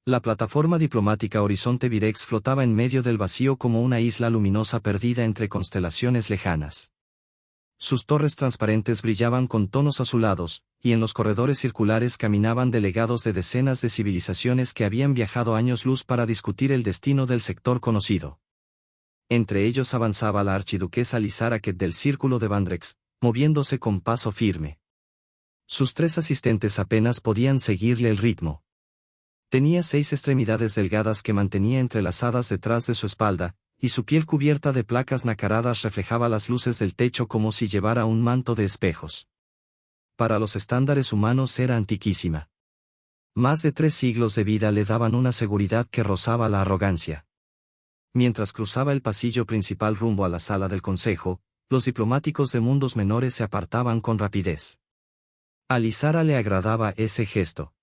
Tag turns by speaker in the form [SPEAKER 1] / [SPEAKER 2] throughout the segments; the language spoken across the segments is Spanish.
[SPEAKER 1] La plataforma diplomática Horizonte Virex flotaba en medio del vacío como una isla luminosa perdida entre constelaciones lejanas. Sus torres transparentes brillaban con tonos azulados, y en los corredores circulares caminaban delegados de decenas de civilizaciones que habían viajado años luz para discutir el destino del sector conocido. Entre ellos avanzaba la archiduquesa Lizaraket del Círculo de Vandrex, moviéndose con paso firme. Sus 3 asistentes apenas podían seguirle el ritmo. Tenía 6 extremidades delgadas que mantenía entrelazadas detrás de su espalda, y su piel cubierta de placas nacaradas reflejaba las luces del techo como si llevara un manto de espejos. Para los estándares humanos era antiquísima. Más de 3 siglos de vida le daban una seguridad que rozaba la arrogancia. Mientras cruzaba el pasillo principal rumbo a la sala del consejo, los diplomáticos de mundos menores se apartaban con rapidez. A Lizara le agradaba ese gesto.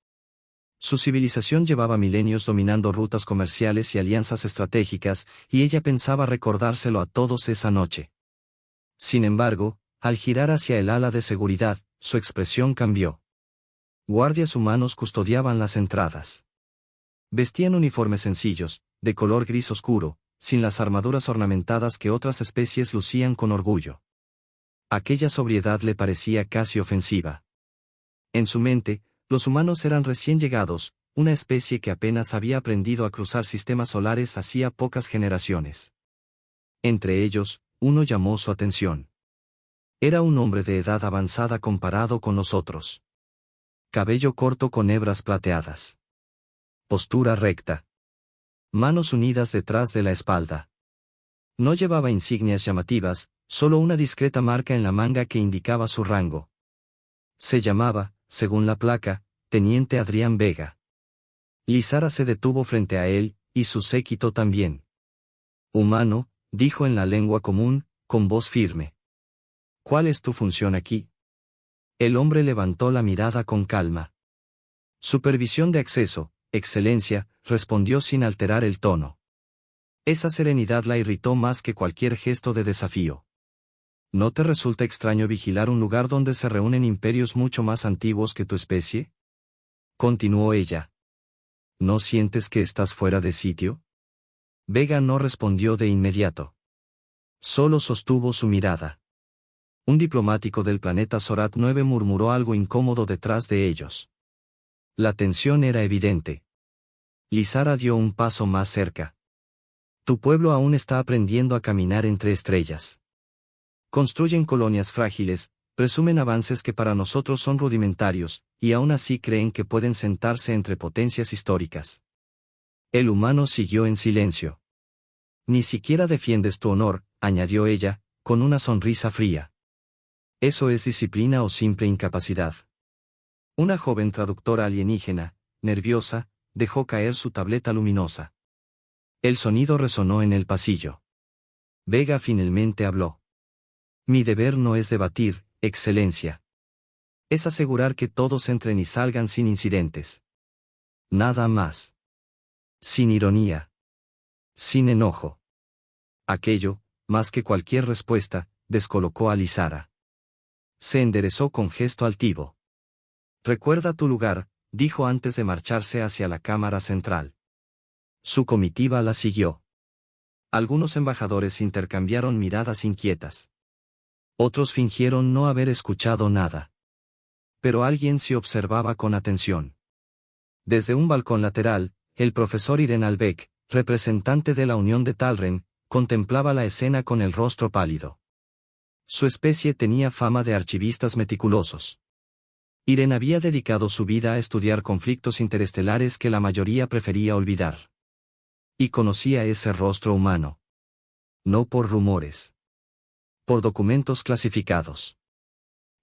[SPEAKER 1] Su civilización llevaba milenios dominando rutas comerciales y alianzas estratégicas, y ella pensaba recordárselo a todos esa noche. Sin embargo, al girar hacia el ala de seguridad, su expresión cambió. Guardias humanos custodiaban las entradas. Vestían uniformes sencillos, de color gris oscuro, sin las armaduras ornamentadas que otras especies lucían con orgullo. Aquella sobriedad le parecía casi ofensiva. En su mente, los humanos eran recién llegados, una especie que apenas había aprendido a cruzar sistemas solares hacía pocas generaciones. Entre ellos, uno llamó su atención. Era un hombre de edad avanzada comparado con los otros. Cabello corto con hebras plateadas. Postura recta. Manos unidas detrás de la espalda. No llevaba insignias llamativas, solo una discreta marca en la manga que indicaba su rango. Se llamaba, según la placa, Teniente Adrián Vega. Lizara se detuvo frente a él, y su séquito también. Humano, dijo en la lengua común, con voz firme. ¿Cuál es tu función aquí? El hombre levantó la mirada con calma. Supervisión de acceso, Excelencia, respondió sin alterar el tono. Esa serenidad la irritó más que cualquier gesto de desafío. ¿No te resulta extraño vigilar un lugar donde se reúnen imperios mucho más antiguos que tu especie? Continuó ella. ¿No sientes que estás fuera de sitio? Vega no respondió de inmediato. Solo sostuvo su mirada. Un diplomático del planeta Zorat 9 murmuró algo incómodo detrás de ellos. La tensión era evidente. Lizara dio un paso más cerca. Tu pueblo aún está aprendiendo a caminar entre estrellas. Construyen colonias frágiles, presumen avances que para nosotros son rudimentarios, y aún así creen que pueden sentarse entre potencias históricas. El humano siguió en silencio. Ni siquiera defiendes tu honor, añadió ella, con una sonrisa fría. ¿Eso es disciplina o simple incapacidad? Una joven traductora alienígena, nerviosa, dejó caer su tableta luminosa. El sonido resonó en el pasillo. Vega finalmente habló. Mi deber no es debatir, Excelencia. Es asegurar que todos entren y salgan sin incidentes. Nada más. Sin ironía. Sin enojo. Aquello, más que cualquier respuesta, descolocó a Lizara. Se enderezó con gesto altivo. Recuerda tu lugar, dijo antes de marcharse hacia la cámara central. Su comitiva la siguió. Algunos embajadores intercambiaron miradas inquietas. Otros fingieron no haber escuchado nada. Pero alguien se observaba con atención. Desde un balcón lateral, el profesor Irene Albeck, representante de la Unión de Talren, contemplaba la escena con el rostro pálido. Su especie tenía fama de archivistas meticulosos. Irene había dedicado su vida a estudiar conflictos interestelares que la mayoría prefería olvidar. Y conocía ese rostro humano. No por rumores. Por documentos clasificados.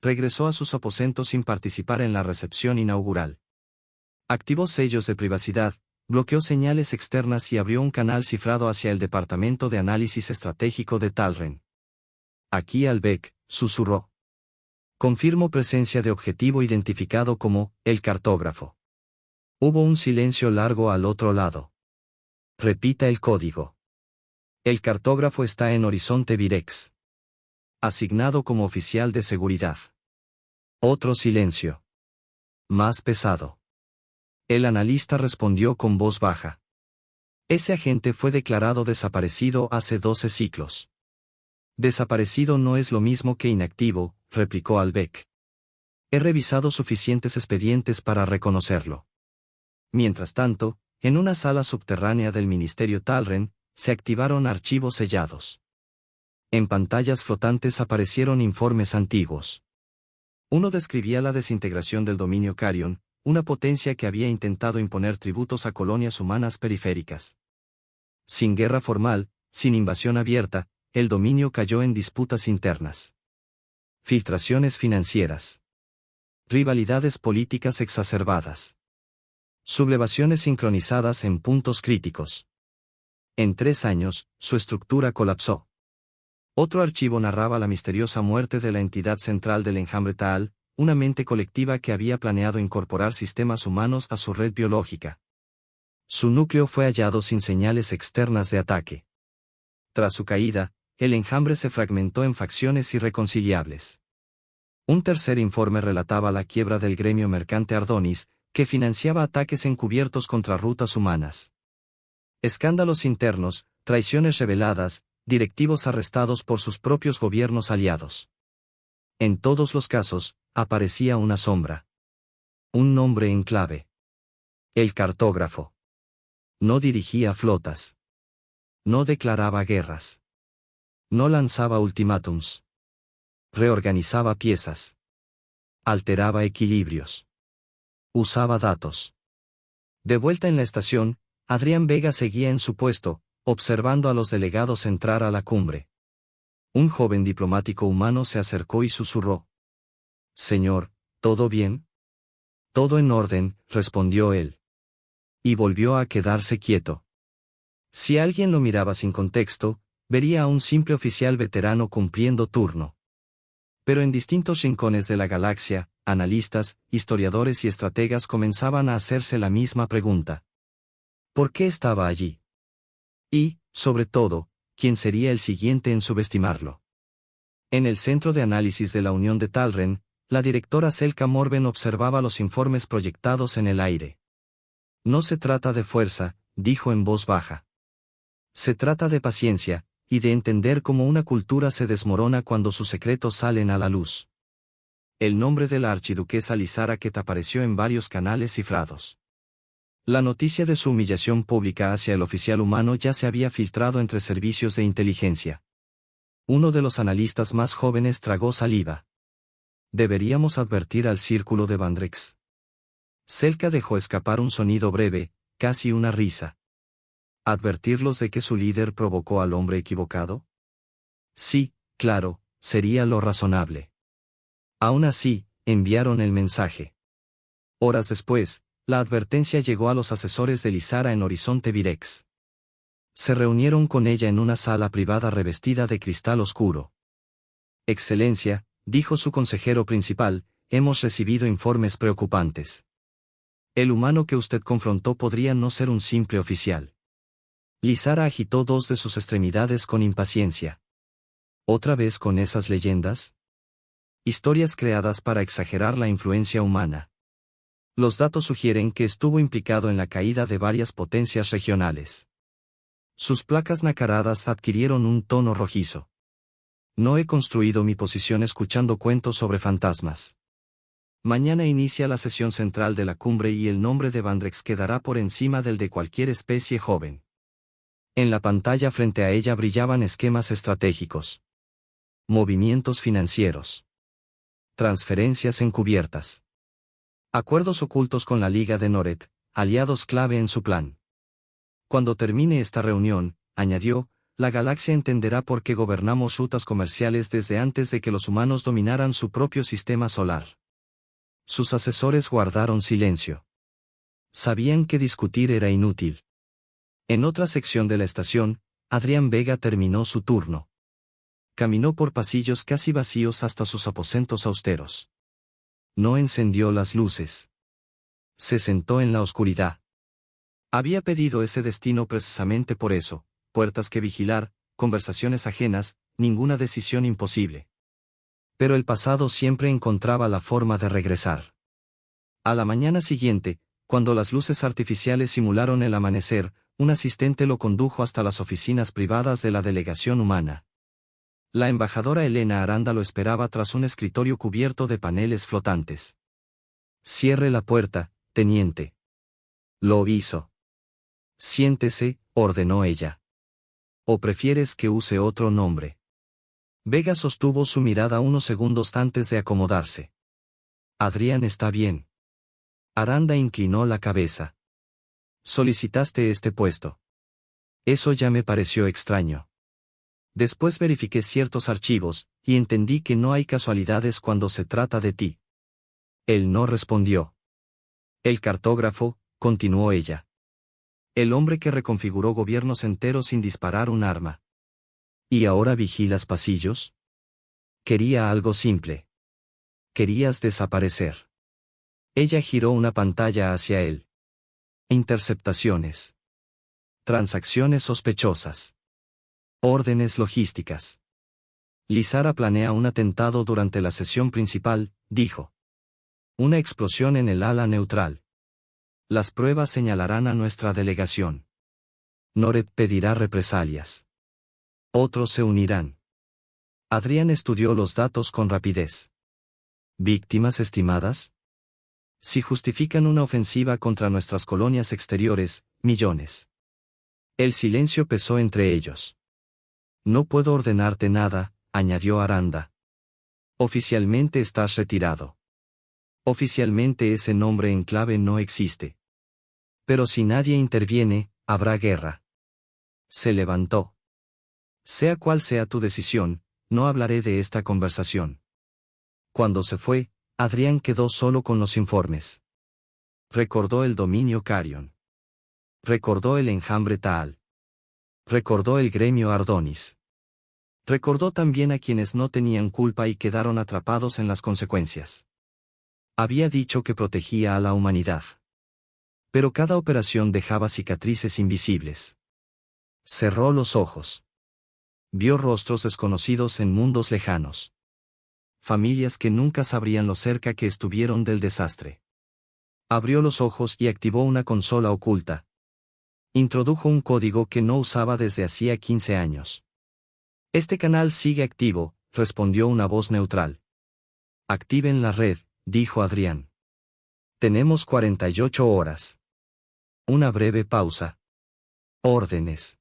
[SPEAKER 1] Regresó a sus aposentos sin participar en la recepción inaugural. Activó sellos de privacidad, bloqueó señales externas y abrió un canal cifrado hacia el Departamento de Análisis Estratégico de Talren. Aquí Albeck, susurró. Confirmo presencia de objetivo identificado como el cartógrafo. Hubo un silencio largo al otro lado. Repita el código. El cartógrafo está en Horizonte Virex. Asignado como oficial de seguridad. Otro silencio. Más pesado. El analista respondió con voz baja. Ese agente fue declarado desaparecido hace 12 ciclos. Desaparecido no es lo mismo que inactivo, replicó Albeck. He revisado suficientes expedientes para reconocerlo. Mientras tanto, en una sala subterránea del Ministerio Talren, se activaron archivos sellados. En pantallas flotantes aparecieron informes antiguos. Uno describía la desintegración del dominio Carion, una potencia que había intentado imponer tributos a colonias humanas periféricas. Sin guerra formal, sin invasión abierta, el dominio cayó en disputas internas. Filtraciones financieras. Rivalidades políticas exacerbadas. Sublevaciones sincronizadas en puntos críticos. En 3 años, su estructura colapsó. Otro archivo narraba la misteriosa muerte de la entidad central del enjambre Taal, una mente colectiva que había planeado incorporar sistemas humanos a su red biológica. Su núcleo fue hallado sin señales externas de ataque. Tras su caída, el enjambre se fragmentó en facciones irreconciliables. Un tercer informe relataba la quiebra del gremio mercante Ardonis, que financiaba ataques encubiertos contra rutas humanas. Escándalos internos, traiciones reveladas, directivos arrestados por sus propios gobiernos aliados. En todos los casos, aparecía una sombra. Un nombre en clave. El cartógrafo. No dirigía flotas. No declaraba guerras. No lanzaba ultimátums. Reorganizaba piezas. Alteraba equilibrios. Usaba datos. De vuelta en la estación, Adrián Vega seguía en su puesto, observando a los delegados entrar a la cumbre. Un joven diplomático humano se acercó y susurró. «Señor, ¿todo bien?» «Todo en orden», respondió él. Y volvió a quedarse quieto. Si alguien lo miraba sin contexto, vería a un simple oficial veterano cumpliendo turno. Pero en distintos rincones de la galaxia, analistas, historiadores y estrategas comenzaban a hacerse la misma pregunta. ¿Por qué estaba allí? Y, sobre todo, ¿quién sería el siguiente en subestimarlo? En el centro de análisis de la Unión de Talren, la directora Selka Morven observaba los informes proyectados en el aire. No se trata de fuerza, dijo en voz baja. Se trata de paciencia, y de entender cómo una cultura se desmorona cuando sus secretos salen a la luz. El nombre de la archiduquesa Lizaraket apareció en varios canales cifrados. La noticia de su humillación pública hacia el oficial humano ya se había filtrado entre servicios de inteligencia. Uno de los analistas más jóvenes tragó saliva. Deberíamos advertir al círculo de Vandrex. Selka dejó escapar un sonido breve, casi una risa. ¿Advertirlos de que su líder provocó al hombre equivocado? Sí, claro, sería lo razonable. Aún así, enviaron el mensaje. Horas después, la advertencia llegó a los asesores de Lizara en Horizonte Virex. Se reunieron con ella en una sala privada revestida de cristal oscuro. Excelencia, dijo su consejero principal, hemos recibido informes preocupantes. El humano que usted confrontó podría no ser un simple oficial. Lizara agitó 2 de sus extremidades con impaciencia. ¿Otra vez con esas leyendas? Historias creadas para exagerar la influencia humana. Los datos sugieren que estuvo implicado en la caída de varias potencias regionales. Sus placas nacaradas adquirieron un tono rojizo. No he construido mi posición escuchando cuentos sobre fantasmas. Mañana inicia la sesión central de la cumbre y el nombre de Vandrex quedará por encima del de cualquier especie joven. En la pantalla frente a ella brillaban esquemas estratégicos. Movimientos financieros. Transferencias encubiertas. Acuerdos ocultos con la Liga de Noret, aliados clave en su plan. Cuando termine esta reunión, añadió, la galaxia entenderá por qué gobernamos rutas comerciales desde antes de que los humanos dominaran su propio sistema solar. Sus asesores guardaron silencio. Sabían que discutir era inútil. En otra sección de la estación, Adrián Vega terminó su turno. Caminó por pasillos casi vacíos hasta sus aposentos austeros. No encendió las luces. Se sentó en la oscuridad. Había pedido ese destino precisamente por eso, puertas que vigilar, conversaciones ajenas, ninguna decisión imposible. Pero el pasado siempre encontraba la forma de regresar. A la mañana siguiente, Cuando las luces artificiales simularon el amanecer, un asistente lo condujo hasta las oficinas privadas de la delegación humana. La embajadora Elena Aranda lo esperaba tras un escritorio cubierto de paneles flotantes. «Cierre la puerta, teniente». Lo hizo. «Siéntese», ordenó ella. «¿O prefieres que use otro nombre?» Vega sostuvo su mirada unos segundos antes de acomodarse. «Adrián está bien». Aranda inclinó la cabeza. «Solicitaste este puesto». «Eso ya me pareció extraño. Después verifiqué ciertos archivos, y entendí que no hay casualidades cuando se trata de ti». Él no respondió. «El cartógrafo», continuó ella. «El hombre que reconfiguró gobiernos enteros sin disparar un arma. ¿Y ahora vigilas pasillos?» «Quería algo simple. Querías desaparecer». Ella giró una pantalla hacia él. «Interceptaciones. Transacciones sospechosas. Órdenes logísticas. Lizara planea un atentado durante la sesión principal», dijo. «Una explosión en el ala neutral. Las pruebas señalarán a nuestra delegación. Noret pedirá represalias. Otros se unirán». Adrián estudió los datos con rapidez. «¿Víctimas estimadas?» «Si justifican una ofensiva contra nuestras colonias exteriores, millones». El silencio pesó entre ellos. «No puedo ordenarte nada», añadió Aranda. «Oficialmente estás retirado. Oficialmente ese nombre en clave no existe. Pero si nadie interviene, habrá guerra». Se levantó. «Sea cual sea tu decisión, no hablaré de esta conversación». Cuando se fue, Adrián quedó solo con los informes. Recordó el dominio Carion. Recordó el enjambre Taal. Recordó el gremio Ardonis. Recordó también a quienes no tenían culpa y quedaron atrapados en las consecuencias. Había dicho que protegía a la humanidad. Pero cada operación dejaba cicatrices invisibles. Cerró los ojos. Vio rostros desconocidos en mundos lejanos. Familias que nunca sabrían lo cerca que estuvieron del desastre. Abrió los ojos y activó una consola oculta. Introdujo un código que no usaba desde hacía 15 años. «Este canal sigue activo», respondió una voz neutral. «Activen la red», dijo Adrián. «Tenemos 48 horas». Una breve pausa. «Órdenes.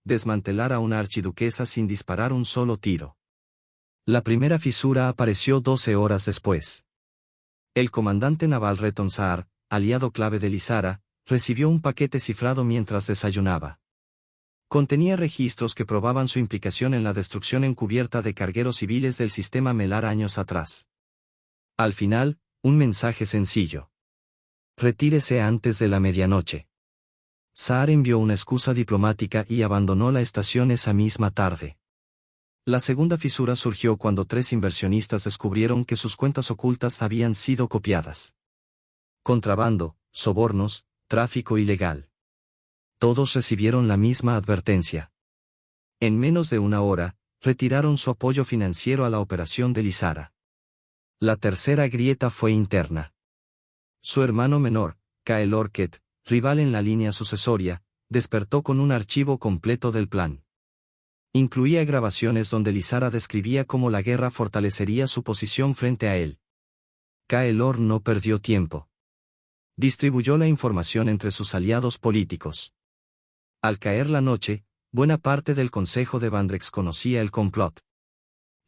[SPEAKER 1] Desmantelar a una archiduquesa sin disparar un solo tiro». La primera fisura apareció 12 horas después. El comandante naval Reton Saar, aliado clave de Lizara, recibió un paquete cifrado mientras desayunaba. Contenía registros que probaban su implicación en la destrucción encubierta de cargueros civiles del sistema Melar años atrás. Al final, un mensaje sencillo. «Retírese antes de la medianoche». Saar envió una excusa diplomática y abandonó la estación esa misma tarde. La segunda fisura surgió cuando 3 inversionistas descubrieron que sus cuentas ocultas habían sido copiadas. Contrabando, sobornos, tráfico ilegal. Todos recibieron la misma advertencia. En menos de una hora, retiraron su apoyo financiero a la operación de Lizara. La tercera grieta fue interna. Su hermano menor, Kael Orket, rival en la línea sucesoria, despertó con un archivo completo del plan. Incluía grabaciones donde Lizara describía cómo la guerra fortalecería su posición frente a él. Kaelor no perdió tiempo. Distribuyó la información entre sus aliados políticos. Al caer la noche, buena parte del Consejo de Vandrex conocía el complot.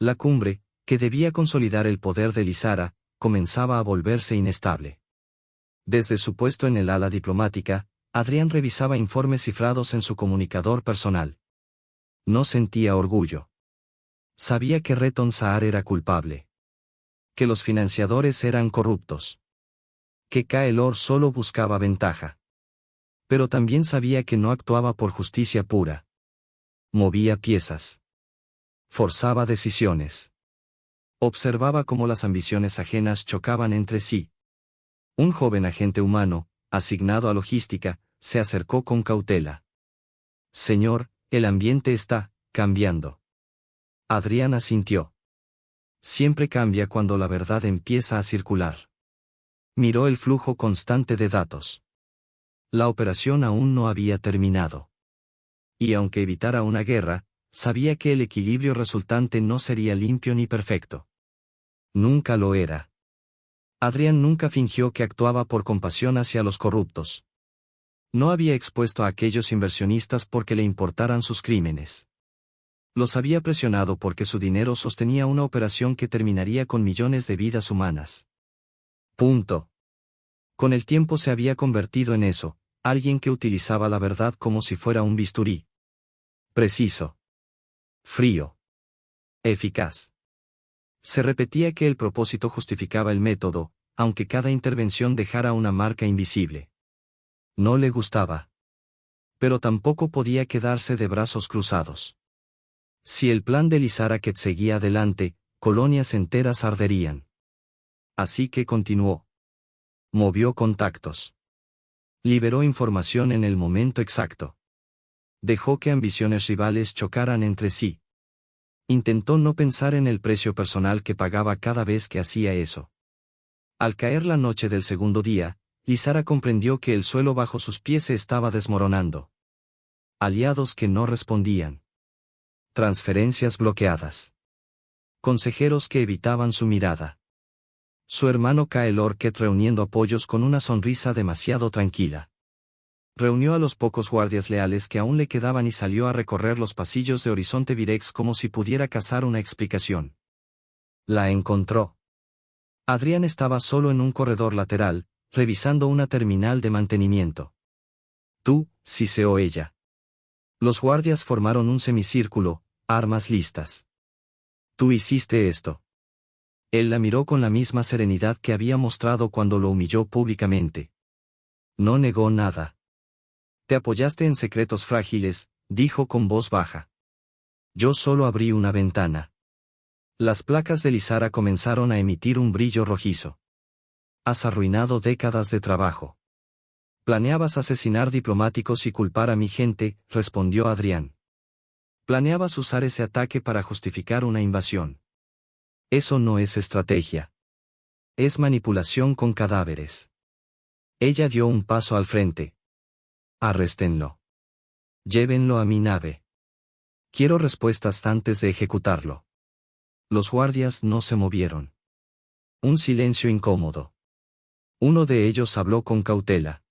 [SPEAKER 1] La cumbre, que debía consolidar el poder de Lizara, comenzaba a volverse inestable. Desde su puesto en el ala diplomática, Adrián revisaba informes cifrados en su comunicador personal. No sentía orgullo. Sabía que Reton Saar era culpable. Que los financiadores eran corruptos. Que Kaelor solo buscaba ventaja. Pero también sabía que no actuaba por justicia pura. Movía piezas. Forzaba decisiones. Observaba cómo las ambiciones ajenas chocaban entre sí. Un joven agente humano, asignado a logística, se acercó con cautela. «Señor, el ambiente está cambiando». Adrián asintió. «Siempre cambia cuando la verdad empieza a circular». Miró el flujo constante de datos. La operación aún no había terminado. Y aunque evitara una guerra, sabía que el equilibrio resultante no sería limpio ni perfecto. Nunca lo era. Adrián nunca fingió que actuaba por compasión hacia los corruptos. No había expuesto a aquellos inversionistas porque le importaran sus crímenes. Los había presionado porque su dinero sostenía una operación que terminaría con millones de vidas humanas. Punto. Con el tiempo se había convertido en eso, alguien que utilizaba la verdad como si fuera un bisturí. Preciso. Frío. Eficaz. Se repetía que el propósito justificaba el método, aunque cada intervención dejara una marca invisible. No le gustaba. Pero tampoco podía quedarse de brazos cruzados. Si el plan de Lizaraket seguía adelante, colonias enteras arderían. Así que continuó. Movió contactos. Liberó información en el momento exacto. Dejó que ambiciones rivales chocaran entre sí. Intentó no pensar en el precio personal que pagaba cada vez que hacía eso. Al caer la noche del segundo día, Lizara comprendió que el suelo bajo sus pies se estaba desmoronando. Aliados que no respondían. Transferencias bloqueadas. Consejeros que evitaban su mirada. Su hermano Kael'Orket reuniendo apoyos con una sonrisa demasiado tranquila. Reunió a los pocos guardias leales que aún le quedaban y salió a recorrer los pasillos de Horizonte Virex como si pudiera cazar una explicación. La encontró. Adrián estaba solo en un corredor lateral, revisando una terminal de mantenimiento. Tú, siseó ella. Los guardias formaron un semicírculo, armas listas. Tú hiciste esto. Él la miró con la misma serenidad que había mostrado cuando lo humilló públicamente. No negó nada. Te apoyaste en secretos frágiles, dijo con voz baja. Yo solo abrí una ventana. Las placas de Lizara comenzaron a emitir un brillo rojizo. Has arruinado décadas de trabajo. Planeabas asesinar diplomáticos y culpar a mi gente, respondió Adrián. Planeabas usar ese ataque para justificar una invasión. Eso no es estrategia. Es manipulación con cadáveres. Ella dio un paso al frente. Arréstenlo. Llévenlo a mi nave. Quiero respuestas antes de ejecutarlo. Los guardias no se movieron. Un silencio incómodo. Uno de ellos habló con cautela.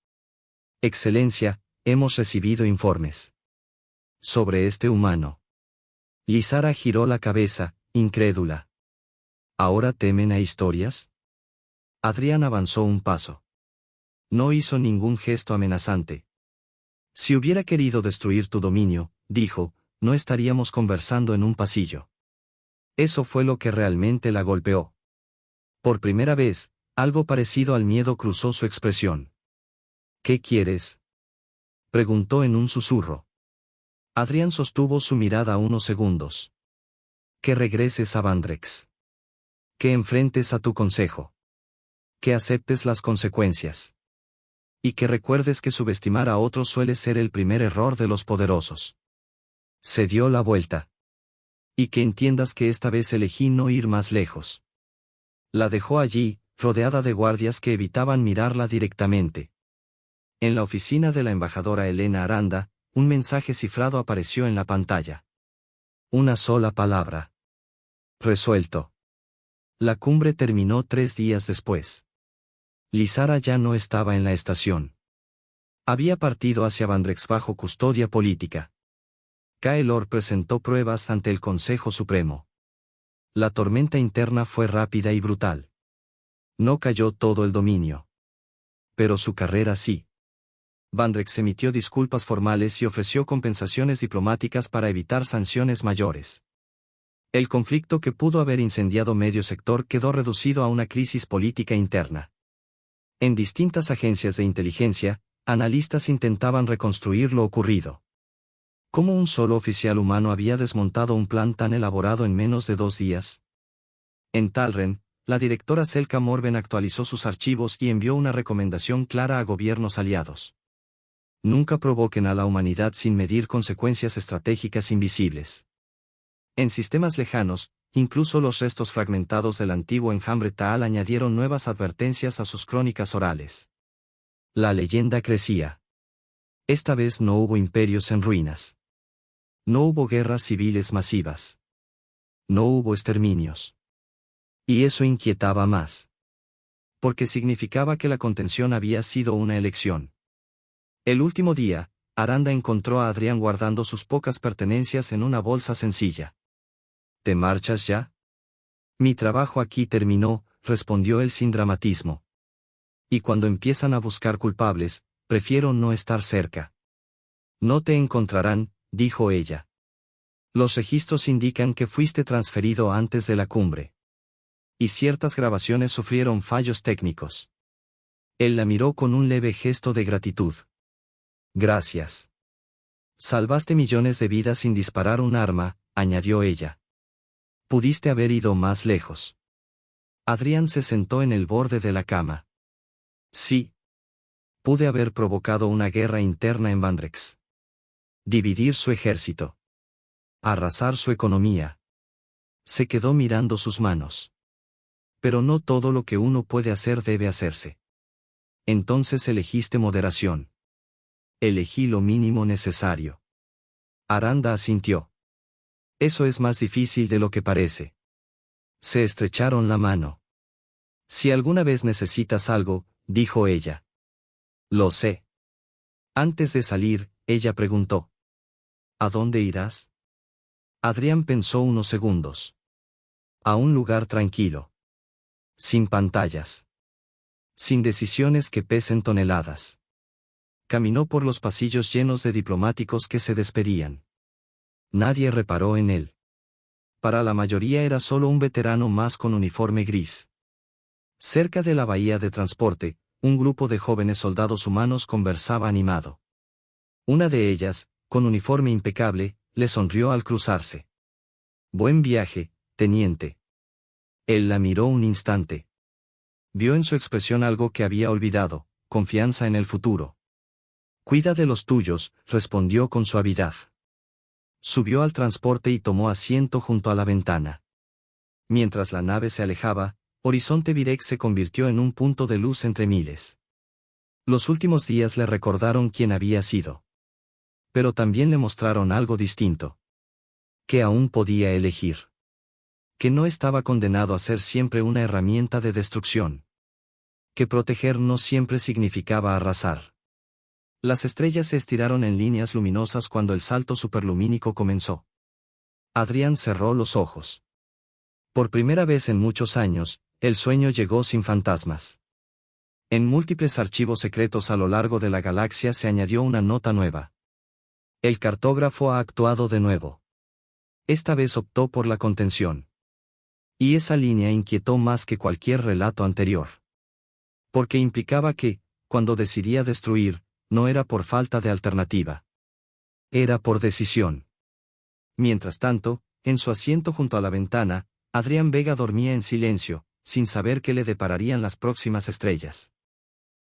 [SPEAKER 1] Excelencia, hemos recibido informes. Sobre este humano. Lizara giró la cabeza, incrédula. ¿Ahora temen a historias? Adrián avanzó un paso. No hizo ningún gesto amenazante. Si hubiera querido destruir tu dominio, dijo, no estaríamos conversando en un pasillo. Eso fue lo que realmente la golpeó. Por primera vez, algo parecido al miedo cruzó su expresión. ¿Qué quieres? Preguntó en un susurro. Adrián sostuvo su mirada unos segundos. Que regreses a Vandrex. Que enfrentes a tu consejo. Que aceptes las consecuencias. Y que recuerdes que subestimar a otros suele ser el primer error de los poderosos. Se dio la vuelta. Y que entiendas que esta vez elegí no ir más lejos. La dejó allí, rodeada de guardias que evitaban mirarla directamente. En la oficina de la embajadora Elena Aranda, un mensaje cifrado apareció en la pantalla. Una sola palabra. Resuelto. La cumbre terminó 3 días después. Lizara ya no estaba en la estación. Había partido hacia Vandrex bajo custodia política. Kael'Or presentó pruebas ante el Consejo Supremo. La tormenta interna fue rápida y brutal. No cayó todo el dominio. Pero su carrera sí. Vandrex emitió disculpas formales y ofreció compensaciones diplomáticas para evitar sanciones mayores. El conflicto que pudo haber incendiado medio sector quedó reducido a una crisis política interna. En distintas agencias de inteligencia, analistas intentaban reconstruir lo ocurrido. ¿Cómo un solo oficial humano había desmontado un plan tan elaborado en menos de 2 días? En Talren, la directora Selka Morven actualizó sus archivos y envió una recomendación clara a gobiernos aliados. Nunca provoquen a la humanidad sin medir consecuencias estratégicas invisibles. En sistemas lejanos, incluso los restos fragmentados del antiguo enjambre Taal añadieron nuevas advertencias a sus crónicas orales. La leyenda crecía. Esta vez no hubo imperios en ruinas. No hubo guerras civiles masivas. No hubo exterminios. Y eso inquietaba más. Porque significaba que la contención había sido una elección. El último día, Aranda encontró a Adrián guardando sus pocas pertenencias en una bolsa sencilla. ¿Te marchas ya? Mi trabajo aquí terminó, respondió él sin dramatismo. Y cuando empiezan a buscar culpables, prefiero no estar cerca. No te encontrarán, dijo ella. Los registros indican que fuiste transferido antes de la cumbre. Y ciertas grabaciones sufrieron fallos técnicos. Él la miró con un leve gesto de gratitud. Gracias. Salvaste millones de vidas sin disparar un arma, añadió ella. Pudiste haber ido más lejos. Adrián se sentó en el borde de la cama. Sí. Pude haber provocado una guerra interna en Vandrex. Dividir su ejército. Arrasar su economía. Se quedó mirando sus manos. Pero no todo lo que uno puede hacer debe hacerse. Entonces elegiste moderación. Elegí lo mínimo necesario. Aranda asintió. Eso es más difícil de lo que parece. Se estrecharon la mano. Si alguna vez necesitas algo, dijo ella. Lo sé. Antes de salir, ella preguntó. ¿A dónde irás? Adrián pensó unos segundos. A un lugar tranquilo. Sin pantallas. Sin decisiones que pesen toneladas. Caminó por los pasillos llenos de diplomáticos que se despedían. Nadie reparó en él. Para la mayoría era solo un veterano más con uniforme gris. Cerca de la bahía de transporte, un grupo de jóvenes soldados humanos conversaba animado. Una de ellas, con uniforme impecable, le sonrió al cruzarse. Buen viaje, teniente. Él la miró un instante. Vio en su expresión algo que había olvidado, confianza en el futuro. Cuida de los tuyos, respondió con suavidad. Subió al transporte y tomó asiento junto a la ventana. Mientras la nave se alejaba, Horizonte Virex se convirtió en un punto de luz entre miles. Los últimos días le recordaron quién había sido. Pero también le mostraron algo distinto. Que aún podía elegir. Que no estaba condenado a ser siempre una herramienta de destrucción. Que proteger no siempre significaba arrasar. Las estrellas se estiraron en líneas luminosas cuando el salto superlumínico comenzó. Adrián cerró los ojos. Por primera vez en muchos años, el sueño llegó sin fantasmas. En múltiples archivos secretos a lo largo de la galaxia se añadió una nota nueva. El cartógrafo ha actuado de nuevo. Esta vez optó por la contención. Y esa línea inquietó más que cualquier relato anterior. Porque implicaba que, cuando decidía destruir, no era por falta de alternativa. Era por decisión. Mientras tanto, en su asiento junto a la ventana, Adrián Vega dormía en silencio, sin saber qué le depararían las próximas estrellas.